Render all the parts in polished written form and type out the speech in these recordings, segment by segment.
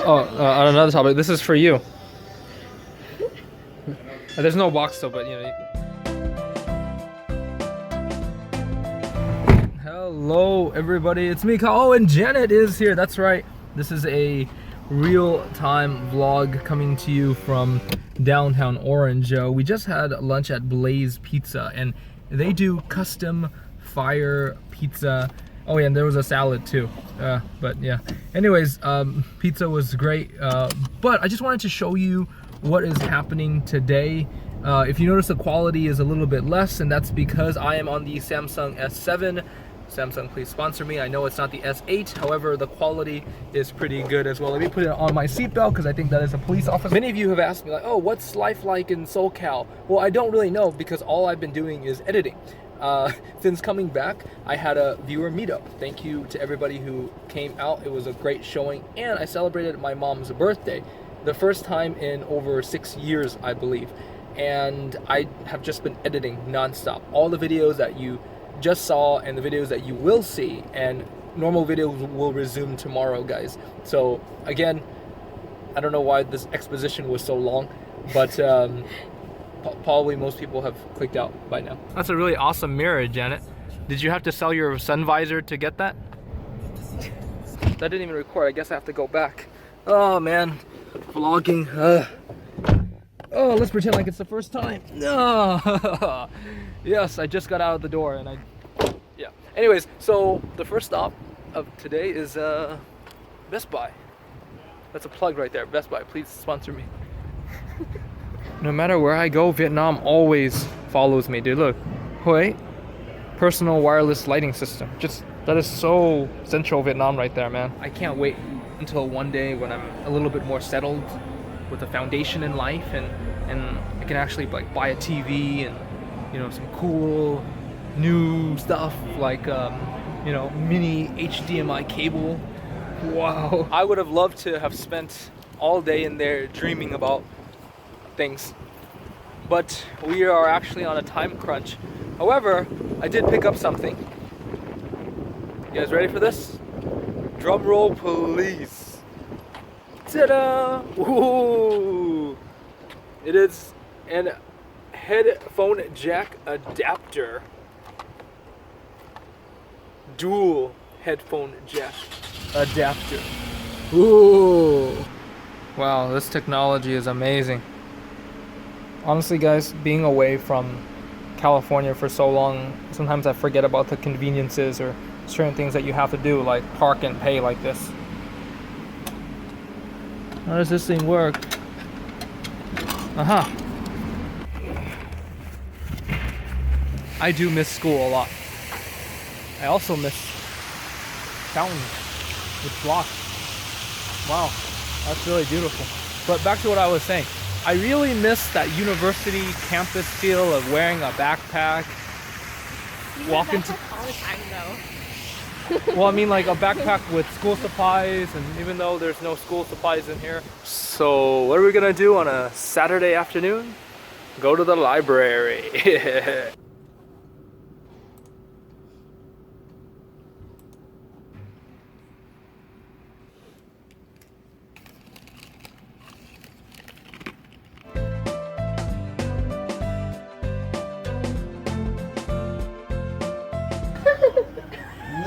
On another topic, this is for you. There's no box though, but you know. Hello, everybody. It's me, Kyle. Oh, and Janet is here. That's right. This is a real-time vlog coming to you from downtown Orange. We just had lunch at Blaze Pizza, and they do custom fire pizza. Oh yeah, and there was a salad too. But yeah. Anyways, pizza was great. But I just wanted to show you what is happening today. If you notice, the quality is a little bit less, and that's because I am on the Samsung S7. Samsung, please sponsor me. I know it's not the S8, however, the quality is pretty good as well. Let me put it on my seatbelt because I think that is a police officer. Many of you have asked me, like, oh, what's life like in SoCal? Well, I don't really know because all I've been doing is editing. Since coming back, I had a viewer meetup. Thank you to everybody who came out. It was a great showing, and I celebrated my mom's birthday. The first time in over 6 years, I believe. And I have just been editing nonstop. All the videos that you just saw and the videos that you will see, and normal videos will resume tomorrow, guys. So again, I don't know why this exposition was so long, but probably most people have clicked out by now. That's a really awesome mirror, Janet. Did you have to sell your sun visor to get that? That didn't even record. I guess I have to go back. Oh man, vlogging. Oh, let's pretend like it's the first time. No. Yes, I just got out of the door and yeah. Anyways, so the first stop of today is Best Buy. That's a plug right there. Best Buy, please sponsor me. No matter where I go, Vietnam always follows me, dude. Look, Hui, personal wireless lighting system. That is so central Vietnam right there, man. I can't wait until one day when I'm a little bit more settled with a foundation in life, and I can actually like buy a TV and, you know, some cool new stuff like you know, mini HDMI cable. Wow. I would have loved to have spent all day in there dreaming about things, but we are actually on a time crunch. However, I did pick up something. You guys ready for this? Drum roll, please. Ta-da! Ooh! It is an headphone jack adapter. Dual headphone jack adapter. Ooh! Wow, this technology is amazing. Honestly, guys, being away from California for so long, sometimes I forget about the conveniences or certain things that you have to do, like park and pay like this. How does this thing work? I do miss school a lot. I also miss fountains with blocks. Wow, that's really beautiful. But back to what I was saying. I really miss that university campus feel of wearing a backpack. Walking to all the time though. Well, I mean like a backpack with school supplies, and even though there's no school supplies in here. So what are we gonna do on a Saturday afternoon? Go to the library.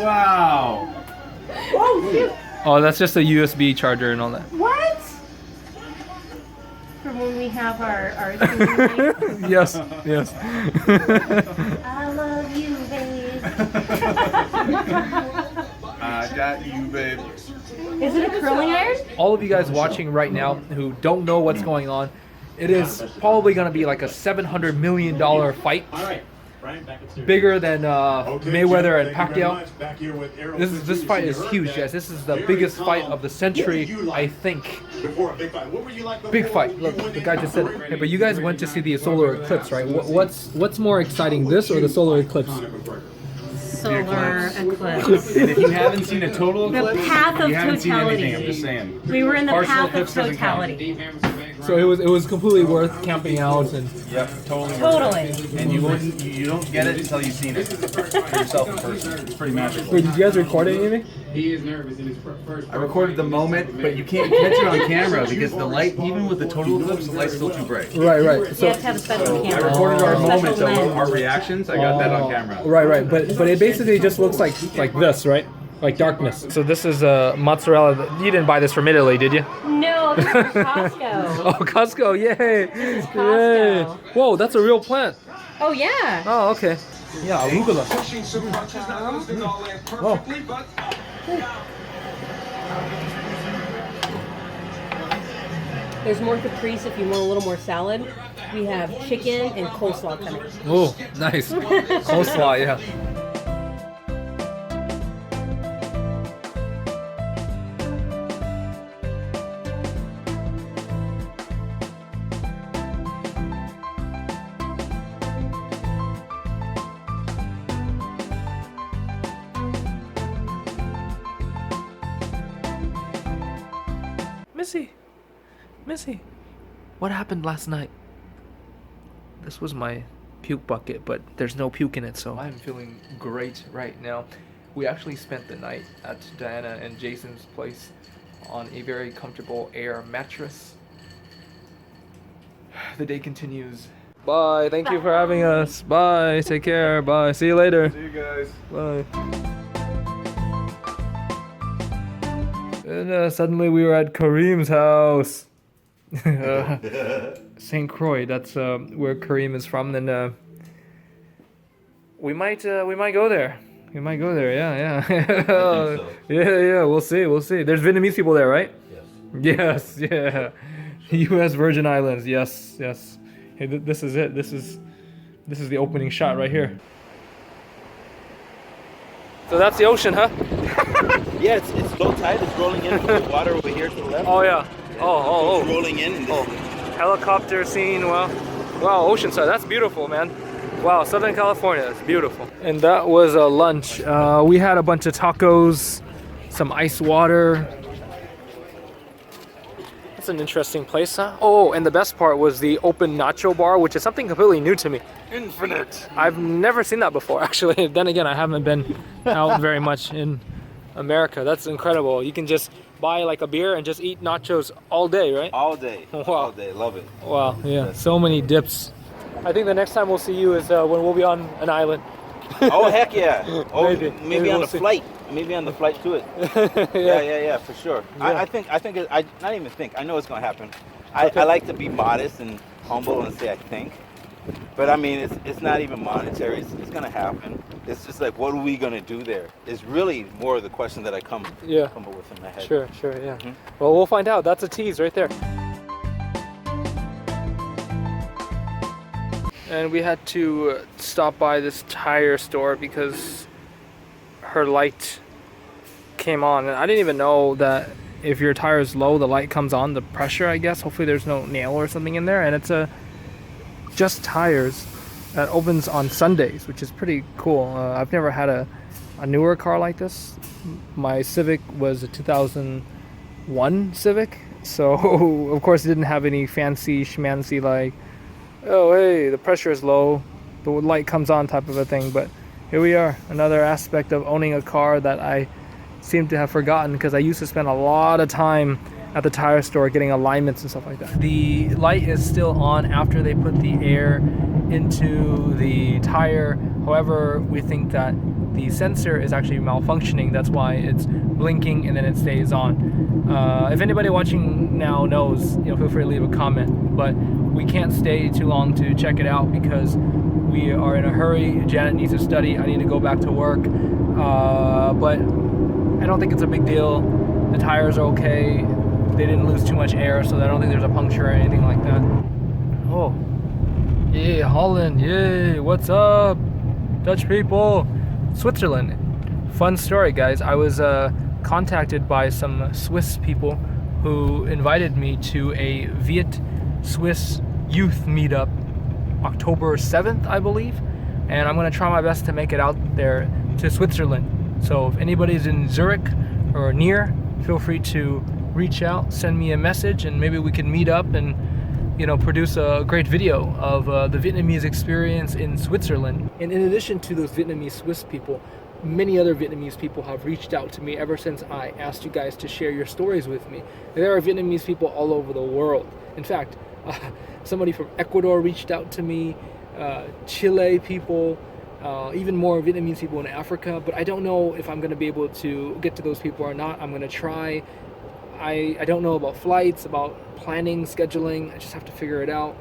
Wow! Oh, shoot. Oh, that's just a USB charger and all that. What? From when we have our Yes, yes. I love you, babe. I got you, babe. Is it a curling iron? All of you guys watching right now who don't know what's going on, it is probably going to be like a $700 million fight. All right. Bigger than Mayweather and Pacquiao. This fight is huge, guys. This is the biggest fight of the century, I think. Big fight. Look, the guy just said it. Hey, but you guys went to see the solar eclipse, right? What's more exciting, this or the solar eclipse? Solar eclipse. And if you haven't seen a total The eclipse, path of you haven't seen anything. I'm totality. just saying. We were in the Partial path of eclipse doesn't count. totality. So it was completely worth camping out and. Yep, totally. Totally. And you don't get it until you've seen it for yourself in person. It's pretty magical. Wait, did you guys record anything? He is nervous in his first. I recorded the moment, but you can't catch it on camera because the light, even with the total eclipse, the light's still too bright. Right, right. You So have to have a special I camera. recorded our A special moment, though, lens. our reactions. I got that on camera. right, right. But it basically just looks like this, right? Like darkness. So this is mozzarella. You didn't buy this from Italy, did you? No, this is from Costco. Oh, Costco! Yay! is Yay! Costco. Whoa, that's a real plant. Oh yeah. Oh, okay. Yeah, arugula. Oh. There's more caprese if you want a little more salad. We have chicken and coleslaw coming. Oh, nice. Coleslaw, yeah. Missy, what happened last night? This was my puke bucket, but there's no puke in it, so I'm feeling great right now. We actually spent the night at Diana and Jason's place on a very comfortable air mattress. The day continues. Bye, thank you for having us. Bye, take care, bye, see you later. See you guys. Bye. And suddenly we were at Kareem's house. St. Croix, that's where Kareem is from. And we might go there. We might go there. Yeah. so. Yeah. We'll see. There's Vietnamese people there, right? Yes. Yes. Yeah. U.S. Virgin Islands. Yes. Hey, this is it. This is the opening shot right here. So that's the ocean, huh? Yeah, it's low tide. It's rolling in from the water over here to the left. Oh yeah. Oh. It's rolling in. And this Helicopter scene. Wow, Oceanside. That's beautiful, man. Wow, Southern California. That's beautiful. And that was a lunch. We had a bunch of tacos, some ice water. That's an interesting place, huh? Oh, and the best part was the open nacho bar, which is something completely new to me. Infinite. I've never seen that before, actually. Then again, I haven't been out very much in America. That's incredible. You can just buy like a beer and just eat nachos all day, right? all day. Wow. All day. Love it. Wow, yeah, so many dips. I think the next time we'll see you is when we'll be on an island. Oh, heck yeah. Oh, Maybe maybe on we'll the see. flight. Maybe on the flight to it. Yeah, for sure. Yeah. I know it's going to happen. I like to be modest and humble and say I think. But I mean, it's not even monetary. It's going to happen. It's just like, what are we going to do there? Is really more of the question that I come up with in my head. Sure, yeah. Well, we'll find out. That's a tease right there. And we had to stop by this tire store because her light came on. And I didn't even know that if your tire is low, the light comes on, the pressure, I guess. Hopefully there's no nail or something in there. And it's just tires that opens on Sundays, which is pretty cool. I've never had a newer car like this. My Civic was a 2001 Civic. So, of course, it didn't have any fancy schmancy like, oh hey, the pressure is low, the light comes on type of a thing. But here we are, another aspect of owning a car that I seem to have forgotten because I used to spend a lot of time at the tire store getting alignments and stuff like that. The light is still on after they put the air into the tire. However, we think that the sensor is actually malfunctioning. That's why it's blinking and then it stays on. If anybody watching now knows, feel free to leave a comment. But we can't stay too long to check it out because we are in a hurry. Janet needs to study. I need to go back to work. But I don't think it's a big deal. The tires are okay. They didn't lose too much air, so I don't think there's a puncture or anything like that. Oh, yeah, Holland, yay, what's up, Dutch people? Switzerland, fun story, guys. I was contacted by some Swiss people who invited me to a Viet-Swiss youth meetup October 7th, I believe, and I'm gonna try my best to make it out there to Switzerland. So if anybody's in Zurich or near, feel free to reach out, send me a message, and maybe we can meet up and produce a great video of the Vietnamese experience in Switzerland. And in addition to those Vietnamese Swiss people, many other Vietnamese people have reached out to me ever since I asked you guys to share your stories with me. There are Vietnamese people all over the world. In fact, somebody from Ecuador reached out to me, Chile people, even more Vietnamese people in Africa, but I don't know if I'm going to be able to get to those people or not. I'm going to try. I don't know about flights, about planning, scheduling. I just have to figure it out.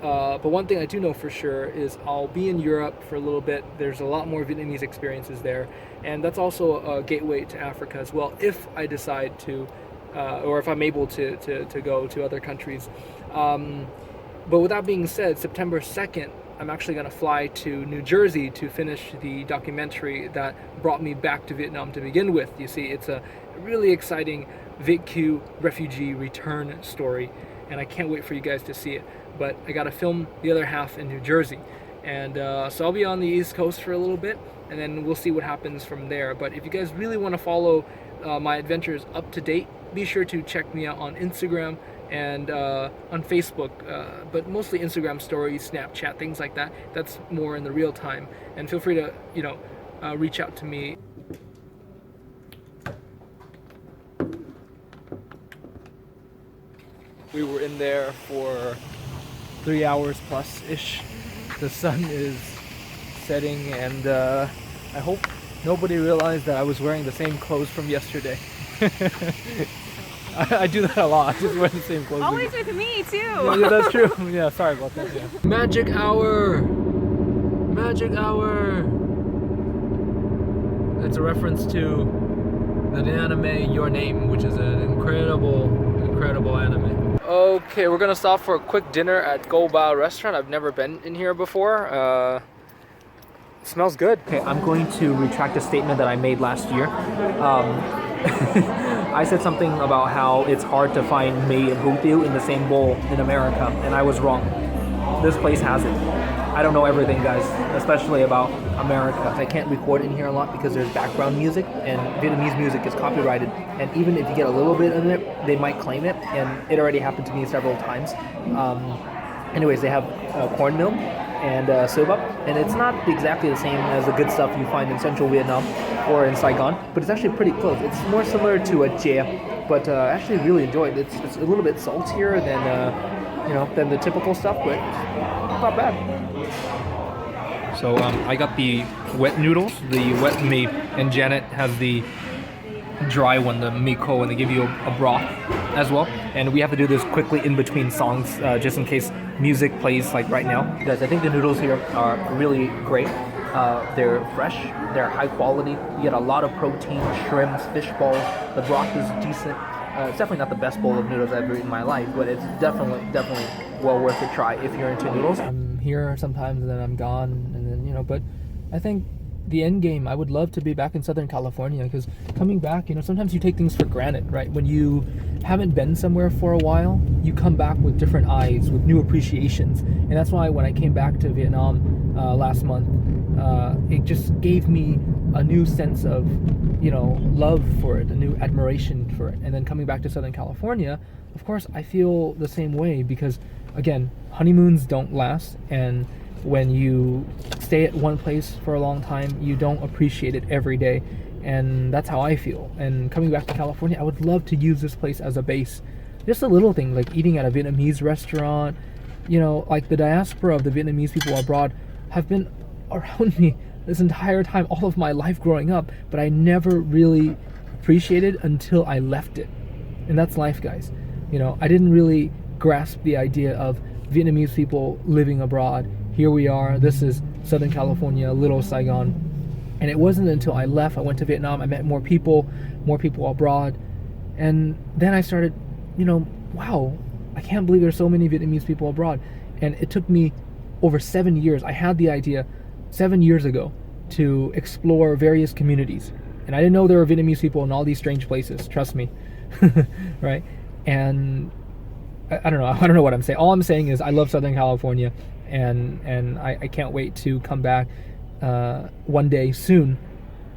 But one thing I do know for sure is I'll be in Europe for a little bit. There's a lot more Vietnamese experiences there, and that's also a gateway to Africa as well, if I decide to, or if I'm able to go to other countries. But with that being said, September 2nd, I'm actually going to fly to New Jersey to finish the documentary that brought me back to Vietnam to begin with. You see, it's a really exciting VietQ refugee return story, and I can't wait for you guys to see it. But I got to film the other half in New Jersey, and so I'll be on the East Coast for a little bit, and then we'll see what happens from there. But if you guys really want to follow my adventures up to date, be sure to check me out on Instagram and on Facebook, but mostly Instagram stories, Snapchat, things like that. That's more in the real time, and feel free to reach out to me. We were in there for 3 hours plus ish. The sun is setting, and I hope nobody realized that I was wearing the same clothes from yesterday. I do that a lot. I just wear the same clothes. Always with me too. Yeah, that's true. Yeah, sorry about that. Yeah. Magic hour. Magic hour. It's a reference to the anime Your Name, which is an incredible anime. Okay, we're gonna stop for a quick dinner at Go Bao restaurant. I've never been in here before. It smells good. Okay, I'm going to retract a statement that I made last year. I said something about how it's hard to find mei and hủ tiếu in the same bowl in America, and I was wrong. This place has it. I don't know everything, guys, especially about America. I can't record in here a lot because there's background music, and Vietnamese music is copyrighted, and even if you get a little bit in it, they might claim it, and it already happened to me several times. Anyways, they have cornmeal and soba, and it's not exactly the same as the good stuff you find in central Vietnam or in Saigon, but it's actually pretty close. It's more similar to a chè, but I actually really enjoyed it. It's a little bit saltier than the typical stuff, but not bad. So I got the wet noodles, the wet meat, and Janet has the dry one, the mì kho, and they give you a broth as well. And we have to do this quickly in between songs, just in case music plays like right now. Guys, I think the noodles here are really great. They're fresh, they're high quality. You get a lot of protein, shrimps, fish balls. The broth is decent. It's definitely not the best bowl of noodles I've ever eaten in my life, but it's definitely well worth a try if you're into noodles. I'm here sometimes and then I'm gone, and then but I think the end game, I would love to be back in Southern California, because coming back, sometimes you take things for granted, right? When you haven't been somewhere for a while, you come back with different eyes, with new appreciations, and that's why when I came back to Vietnam last month, it just gave me a new sense of love for it, a new admiration for it. And then coming back to Southern California, of course I feel the same way, because again, honeymoons don't last, and when you stay at one place for a long time, you don't appreciate it every day, and that's how I feel. And coming back to California, I would love to use this place as a base. Just a little thing like eating at a Vietnamese restaurant, like the diaspora of the Vietnamese people abroad have been around me this entire time, all of my life growing up, but I never really appreciated until I left it. And that's life, guys. I didn't really grasp the idea of Vietnamese people living abroad. Here we are, this is Southern California, little Saigon. And it wasn't until I left, I went to Vietnam, I met more people abroad, and then I started, wow, I can't believe there's so many Vietnamese people abroad. And it took me over 7 years. I had the idea 7 years ago to explore various communities, and I didn't know there were Vietnamese people in all these strange places, trust me. Right? And I don't know what I'm saying. All I'm saying is I love Southern California, and I can't wait to come back one day soon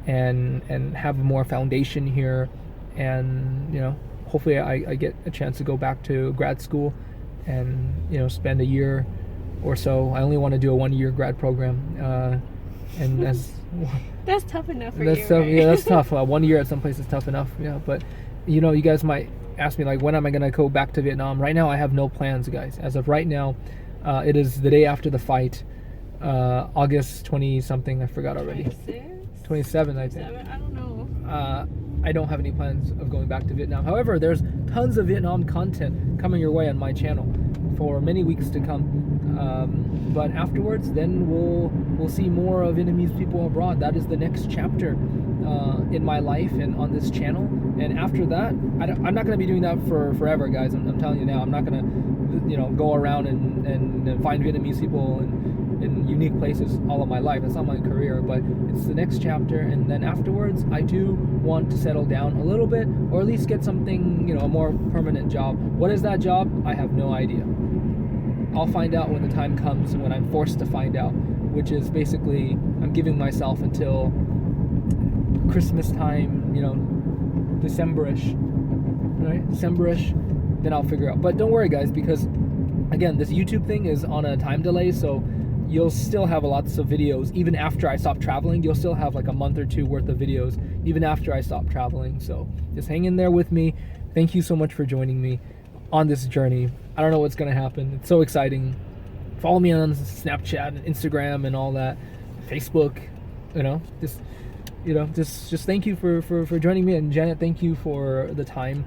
and have more foundation here, and hopefully I get a chance to go back to grad school and spend a year or so. I only want to do a 1-year grad program, and as That's tough enough for That's you. tough. Right? Yeah, that's tough. 1 year at some place is tough enough. Yeah, but you know, you guys might ask me like, when am I gonna go back to Vietnam? Right now, I have no plans, guys. As of right now, it is the day after the fight, August 20 something. I forgot already. 27, I think. I don't know. I don't have any plans of going back to Vietnam. However, there's tons of Vietnam content coming your way on my channel for many weeks to come. But afterwards, then we'll see more of Vietnamese people abroad. That is the next chapter in my life and on this channel. And after that, I'm not going to be doing that for forever, guys. I'm telling you now. I'm not going to, you know, go around and find Vietnamese people in unique places all of my life. That's not my career, but it's the next chapter. And then afterwards, I do want to settle down a little bit, or at least get something, you know, a more permanent job. What is that job? I have no idea. I'll find out when the time comes, when I'm forced to find out, which is basically, I'm giving myself until Christmas time, you know, December-ish, right? December-ish, then I'll figure out. But don't worry, guys, because again, this YouTube thing is on a time delay, so you'll still have lots of videos even after I stop traveling. You'll still have like a month or two worth of videos even after I stop traveling. So just hang in there with me. Thank you so much for joining me on this journey. I don't know what's gonna happen. It's so exciting. Follow me on Snapchat and Instagram and all that, Facebook. You know, just thank you for joining me. And Janet, thank you for the time.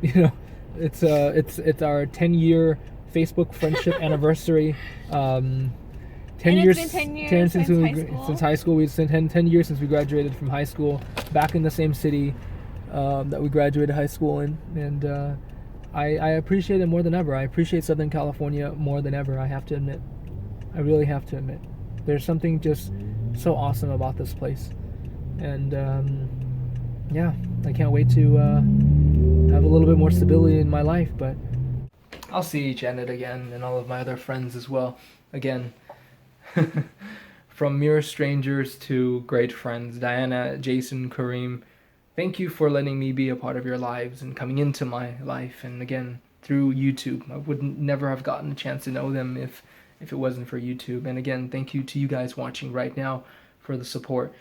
You know, it's our 10-year Facebook friendship anniversary. 10 years, It's been 10 years since high school. We've been 10 years since we graduated from high school, back in the same city that we graduated high school in. And I appreciate it more than ever. I appreciate Southern California more than ever, I have to admit. I really have to admit. There's something just so awesome about this place. And yeah, I can't wait to have a little bit more stability in my life. But I'll see Janet again and all of my other friends as well. Again, from mere strangers to great friends, Diana, Jason, Kareem, thank you for letting me be a part of your lives and coming into my life. And again, through YouTube, I would never have gotten a chance to know them if it wasn't for YouTube. And again, thank you to you guys watching right now for the support.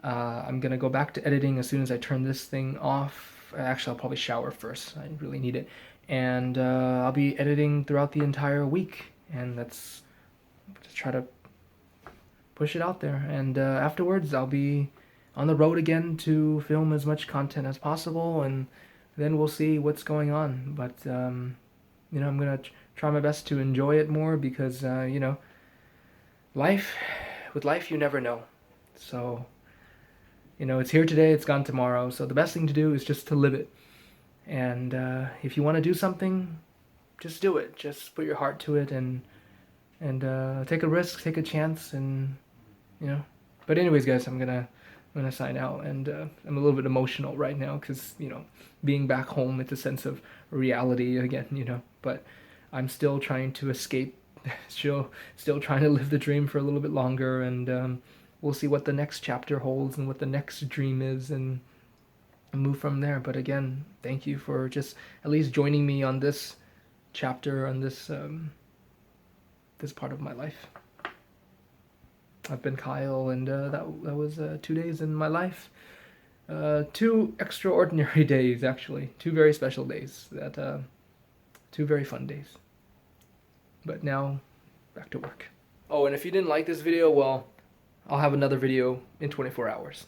I'm gonna go back to editing as soon as I turn this thing off. Actually, I'll probably shower first. I really need it. And I'll be editing throughout the entire week, and that's just try to push it out there. And afterwards, I'll be on the road again to film as much content as possible, and then we'll see what's going on. But you know, I'm gonna try my best to enjoy it more, because you know, with life you never know. So you know, it's here today, it's gone tomorrow. So the best thing to do is just to live it. And if you want to do something, just do it. Just put your heart to it, and take a risk, take a chance, and you know. But anyways, guys, I'm gonna sign out, and I'm a little bit emotional right now, because you know, being back home, it's a sense of reality again, you know. But I'm still trying to escape, still trying to live the dream for a little bit longer, and we'll see what the next chapter holds and what the next dream is, and move from there. But again, thank you for just at least joining me on this chapter, on this this part of my life. I've been Kyle, and that was 2 days in my life. 2 extraordinary days, actually. 2 very special days. 2 very fun days. But now, back to work. Oh, and if you didn't like this video, well, I'll have another video in 24 hours.